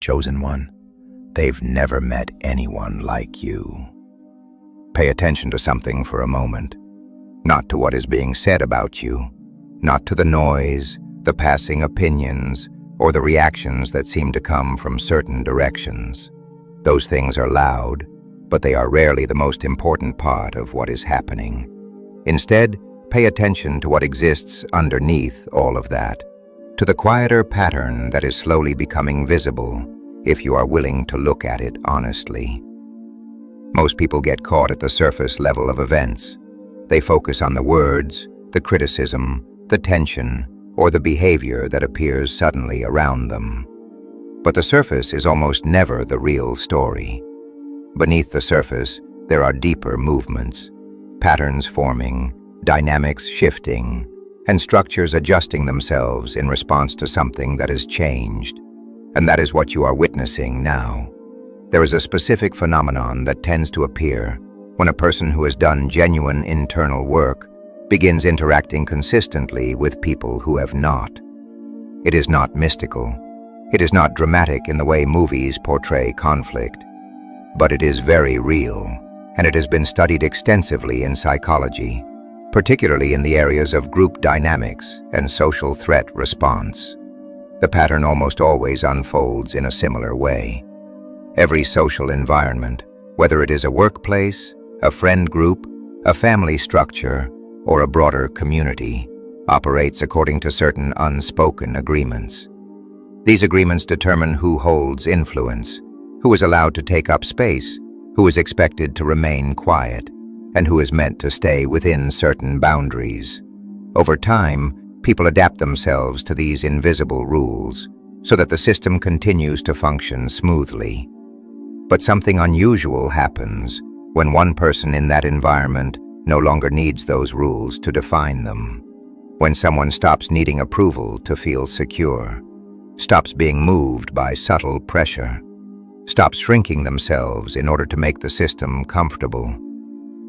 chosen one. They've never met anyone like you. Pay attention to something for a moment. Not to what is being said about you, not to the noise, the passing opinions, or the reactions that seem to come from certain directions. Those things are loud, but they are rarely the most important part of what is happening. Instead, pay attention to what exists underneath all of that, to the quieter pattern that is slowly becoming visible if you are willing to look at it honestly. Most people get caught at the surface level of events. They focus on the words, the criticism, the tension, or the behavior that appears suddenly around them. But the surface is almost never the real story. Beneath the surface, there are deeper movements, patterns forming, dynamics shifting, and structures adjusting themselves in response to something that has changed. And that is what you are witnessing now. There is a specific phenomenon that tends to appear when a person who has done genuine internal work begins interacting consistently with people who have not. It is not mystical. It is not dramatic in the way movies portray conflict. But it is very real, and it has been studied extensively in psychology, particularly in the areas of group dynamics and social threat response. The pattern almost always unfolds in a similar way. Every social environment, whether it is a workplace, a friend group, a family structure, or a broader community, operates according to certain unspoken agreements. These agreements determine who holds influence, who is allowed to take up space, who is expected to remain quiet, and who is meant to stay within certain boundaries. Over time, people adapt themselves to these invisible rules so that the system continues to function smoothly. But something unusual happens when one person in that environment no longer needs those rules to define them. When someone stops needing approval to feel secure, stops being moved by subtle pressure, stops shrinking themselves in order to make the system comfortable.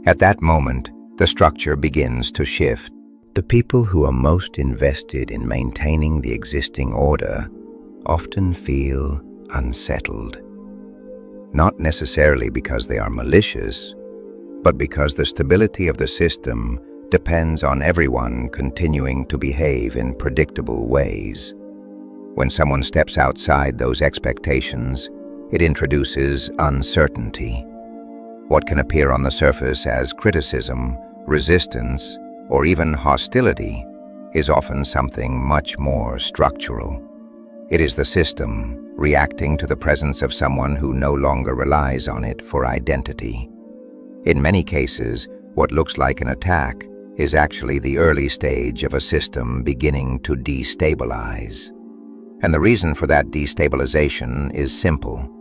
At that moment, the structure begins to shift. The people who are most invested in maintaining the existing order often feel unsettled. Not necessarily because they are malicious, but because the stability of the system depends on everyone continuing to behave in predictable ways. When someone steps outside those expectations, it introduces uncertainty. What can appear on the surface as criticism, resistance, or even hostility is often something much more structural. It is the system reacting to the presence of someone who no longer relies on it for identity. In many cases, what looks like an attack is actually the early stage of a system beginning to destabilize. And the reason for that destabilization is simple.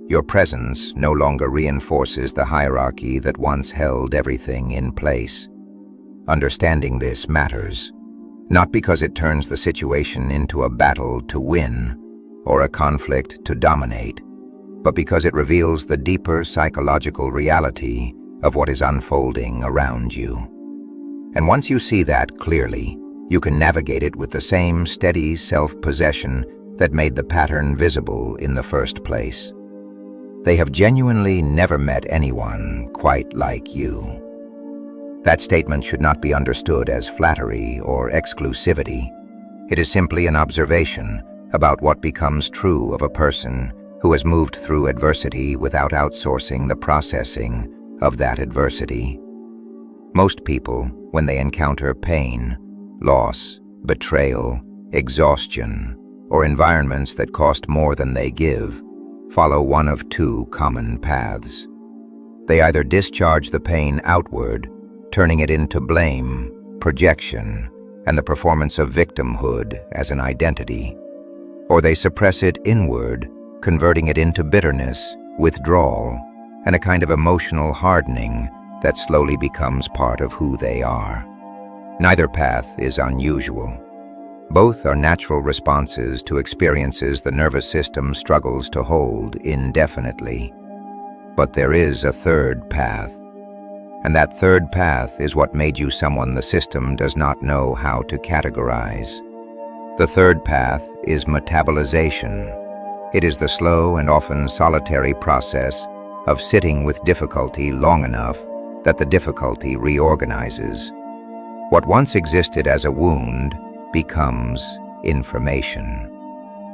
Your presence no longer reinforces the hierarchy that once held everything in place. Understanding this matters, not because it turns the situation into a battle to win or a conflict to dominate, but because it reveals the deeper psychological reality of what is unfolding around you. And once you see that clearly, you can navigate it with the same steady self-possession that made the pattern visible in the first place. They have genuinely never met anyone quite like you. That statement should not be understood as flattery or exclusivity. It is simply an observation about what becomes true of a person who has moved through adversity without outsourcing the processing of that adversity. Most people, when they encounter pain, loss, betrayal, exhaustion, or environments that cost more than they give, follow one of two common paths. They either discharge the pain outward, turning it into blame, projection, and the performance of victimhood as an identity, or they suppress it inward, converting it into bitterness, withdrawal, and a kind of emotional hardening that slowly becomes part of who they are. Neither path is unusual. Both are natural responses to experiences the nervous system struggles to hold indefinitely. But there is a third path, and that third path is what made you someone the system does not know how to categorize. The third path is metabolization, It is the slow and often solitary process of sitting with difficulty long enough that the difficulty reorganizes. What once existed as a wound becomes information.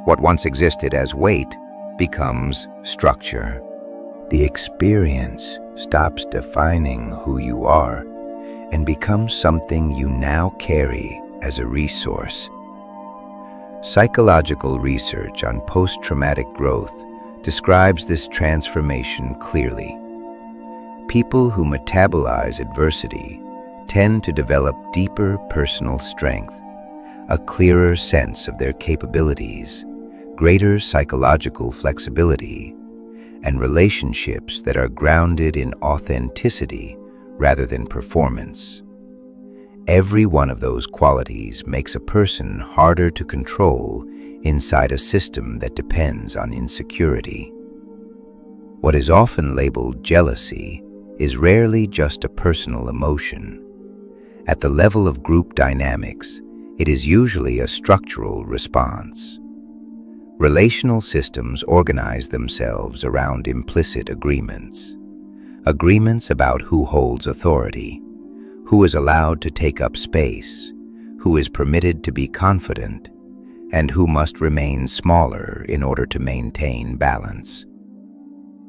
What once existed as weight becomes structure. The experience stops defining who you are and becomes something you now carry as a resource. Psychological research on post-traumatic growth describes this transformation clearly. People who metabolize adversity tend to develop deeper personal strength, a clearer sense of their capabilities, greater psychological flexibility, and relationships that are grounded in authenticity rather than performance. Every one of those qualities makes a person harder to control inside a system that depends on insecurity. What is often labeled jealousy is rarely just a personal emotion. At the level of group dynamics, it is usually a structural response. Relational systems organize themselves around implicit agreements. Agreements about who holds authority, who is allowed to take up space, who is permitted to be confident, and who must remain smaller in order to maintain balance.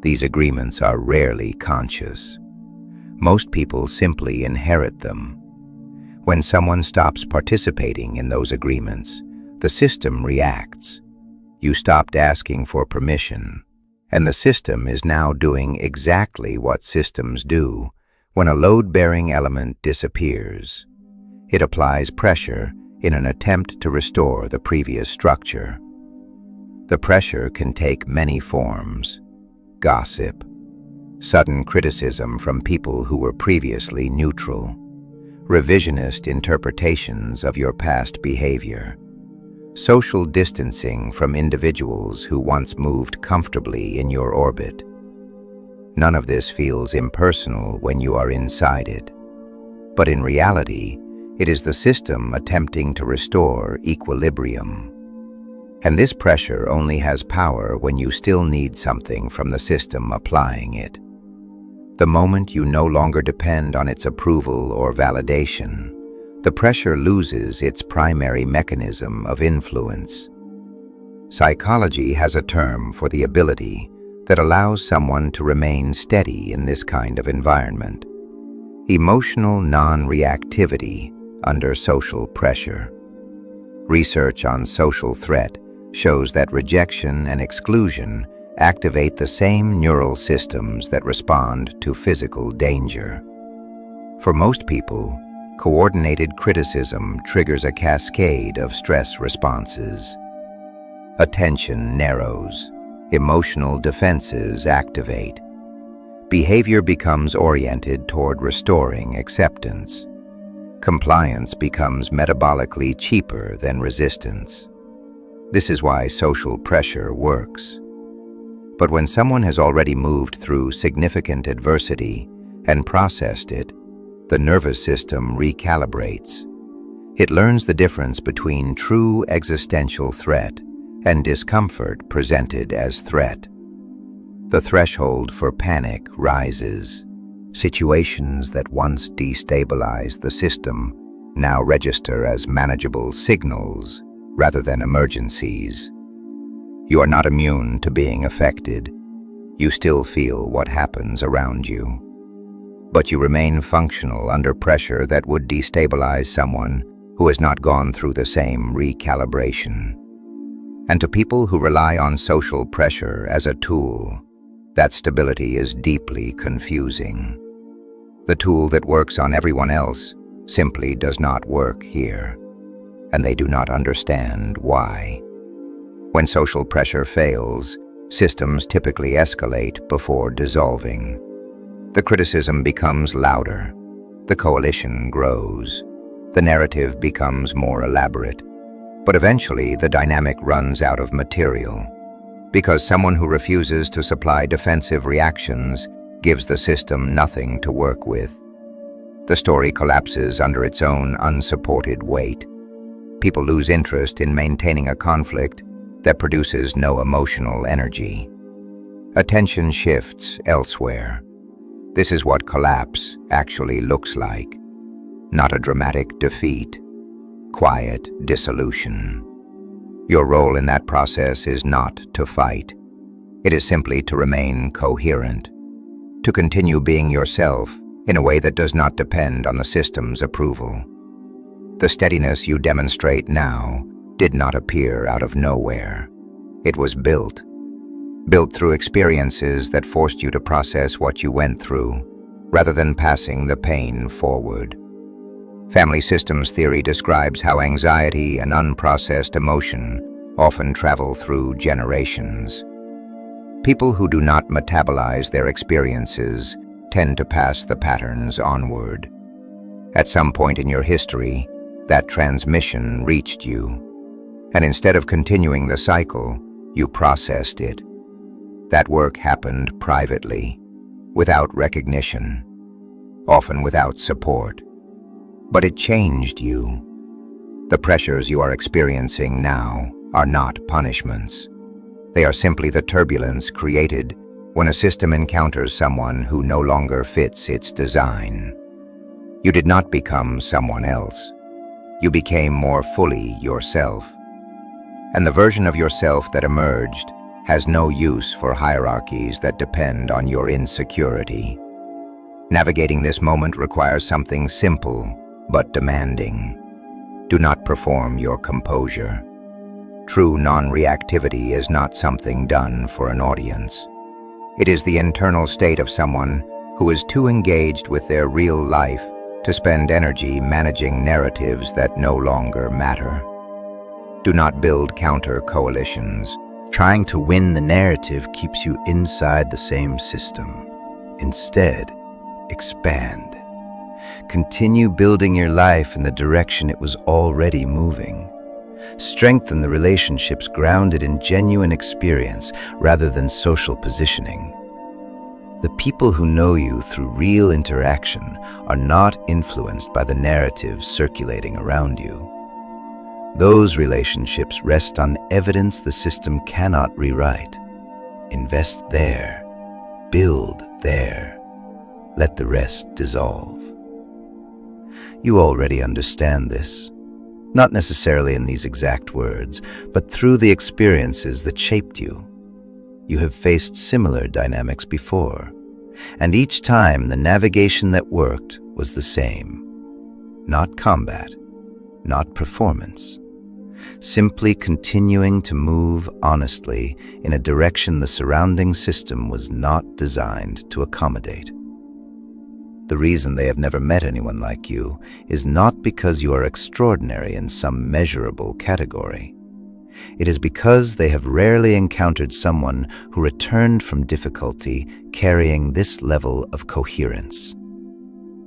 These agreements are rarely conscious. Most people simply inherit them. When someone stops participating in those agreements, the system reacts. You stopped asking for permission, and the system is now doing exactly what systems do when a load-bearing element disappears. It applies pressure in an attempt to restore the previous structure. The pressure can take many forms: gossip, sudden criticism from people who were previously neutral, revisionist interpretations of your past behavior, social distancing from individuals who once moved comfortably in your orbit. None of this feels impersonal when you are inside it, but in reality, it is the system attempting to restore equilibrium. And this pressure only has power when you still need something from the system applying it. The moment you no longer depend on its approval or validation, the pressure loses its primary mechanism of influence. Psychology has a term for the ability that allows someone to remain steady in this kind of environment: emotional non-reactivity under social pressure. Research on social threat shows that rejection and exclusion activate the same neural systems that respond to physical danger. For most people, coordinated criticism triggers a cascade of stress responses. Attention narrows, emotional defenses activate. Behavior becomes oriented toward restoring acceptance. Compliance becomes metabolically cheaper than resistance. This is why social pressure works. But when someone has already moved through significant adversity and processed it, the nervous system recalibrates. It learns the difference between true existential threat and discomfort presented as threat. The threshold for panic rises. Situations that once destabilized the system now register as manageable signals rather than emergencies. You are not immune to being affected. You still feel what happens around you. But you remain functional under pressure that would destabilize someone who has not gone through the same recalibration. And to people who rely on social pressure as a tool, that stability is deeply confusing. The tool that works on everyone else simply does not work here, and they do not understand why. When social pressure fails, systems typically escalate before dissolving. The criticism becomes louder, the coalition grows, the narrative becomes more elaborate, but eventually the dynamic runs out of material, because someone who refuses to supply defensive reactions gives the system nothing to work with. The story collapses under its own unsupported weight. People lose interest in maintaining a conflict that produces no emotional energy. Attention shifts elsewhere. This is what collapse actually looks like. Not a dramatic defeat, quiet dissolution. Your role in that process is not to fight. It is simply to remain coherent, to continue being yourself in a way that does not depend on the system's approval. The steadiness you demonstrate now did not appear out of nowhere. It was built through experiences that forced you to process what you went through, rather than passing the pain forward. Family systems theory describes how anxiety and unprocessed emotion often travel through generations. People who do not metabolize their experiences tend to pass the patterns onward. At some point in your history, that transmission reached you, and instead of continuing the cycle, you processed it. That work happened privately, without recognition, often without support. But it changed you. The pressures you are experiencing now are not punishments. They are simply the turbulence created when a system encounters someone who no longer fits its design. You did not become someone else. You became more fully yourself. And the version of yourself that emerged has no use for hierarchies that depend on your insecurity. Navigating this moment requires something simple but demanding. Do not perform your composure. True non-reactivity is not something done for an audience. It is the internal state of someone who is too engaged with their real life to spend energy managing narratives that no longer matter. Do not build counter-coalitions. Trying to win the narrative keeps you inside the same system. Instead, expand. Continue building your life in the direction it was already moving. Strengthen the relationships grounded in genuine experience rather than social positioning. The people who know you through real interaction are not influenced by the narratives circulating around you. Those relationships rest on evidence the system cannot rewrite. Invest there. Build there. Let the rest dissolve. You already understand this, not necessarily in these exact words, but through the experiences that shaped you. You have faced similar dynamics before, and each time the navigation that worked was the same. Not combat, not performance. Simply continuing to move honestly in a direction the surrounding system was not designed to accommodate. The reason they have never met anyone like you is not because you are extraordinary in some measurable category. It is because they have rarely encountered someone who returned from difficulty carrying this level of coherence.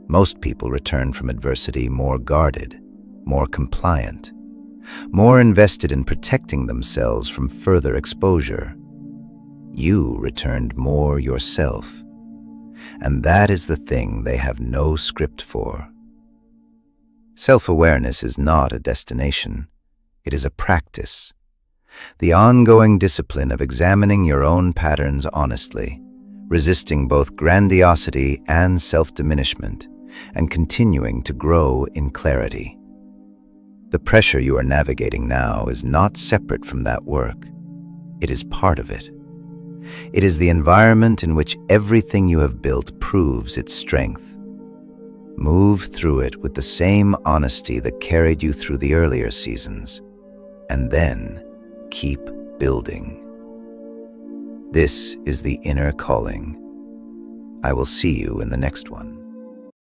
Most people return from adversity more guarded, more compliant, more invested in protecting themselves from further exposure. You returned more yourself. And that is the thing they have no script for. Self-awareness is not a destination. It is a practice. The ongoing discipline of examining your own patterns honestly, resisting both grandiosity and self-diminishment, and continuing to grow in clarity. The pressure you are navigating now is not separate from that work. It is part of it. It is the environment in which everything you have built proves its strength. Move through it with the same honesty that carried you through the earlier seasons, and then keep building. This is the inner calling. I will see you in the next one.